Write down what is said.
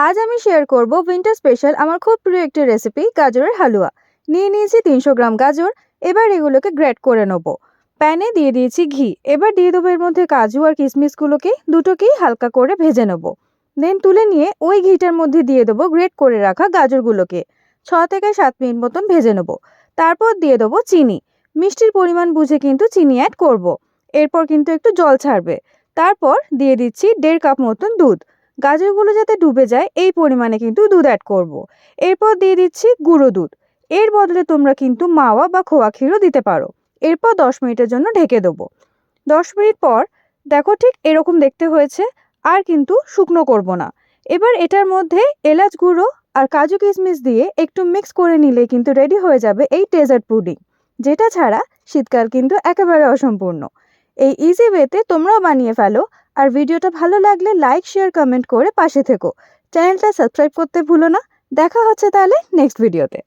আজ আমি শেয়ার করব উইন্টার স্পেশাল আমার খুব প্রিয় একটি রেসিপি গাজরের হালুয়া। নিয়ে নিয়েছি 300 গ্রাম গাজর। এবার এগুলোকে গ্রেট করে নেব। প্যানে দিয়ে দিয়েছি ঘি। এবার দিয়ে দেবো এর মধ্যে কাজু আর কিশমিশগুলোকে দুটোকেই হালকা করে ভেজে নেব। দেন তুলে নিয়ে ওই ঘিটার মধ্যে দিয়ে দেবো গ্রেট করে রাখা গাজরগুলোকে 6 থেকে 7 মিনিট মতন ভেজে নেব। তারপর দিয়ে দেবো চিনি। মিষ্টির পরিমাণ বুঝে কিন্তু চিনি অ্যাড করব। এরপর কিন্তু একটু জল ছাড়বে। তারপর দিয়ে দিচ্ছি 1.5 কাপ মতন দুধ। গাজরগুলো যাতে ডুবে যায় এই পরিমাণে কিন্তু দুধ অ্যাড করব। এরপর দিয়ে দিচ্ছি গুঁড়ো দুধ। এর বদলে তোমরা কিন্তু মাওয়া বা খোয়া ক্ষীরও দিতে পারো। এরপর 10 মিনিটের জন্য ঢেকে দেবো। 10 মিনিট পর দেখো ঠিক এরকম দেখতে হয়েছে। আর কিন্তু শুকনো করব না। এবার এটার মধ্যে এলাচ গুঁড়ো আর কাজু কিশমিশ দিয়ে একটু মিক্স করে নিলে কিন্তু রেডি হয়ে যাবে এই ডেজার্ট পুডিং, যেটা ছাড়া শীতকাল কিন্তু একেবারে অসম্পূর্ণ। এই ইজি ওয়েতে তোমরাও বানিয়ে ফেলো। আর ভিডিওটা ভালো লাগলে লাইক শেয়ার কমেন্ট করে পাশে থেকো। চ্যানেলটা সাবস্ক্রাইব করতে ভুলো না। দেখা হচ্ছে তাহলে নেক্সট ভিডিওতে।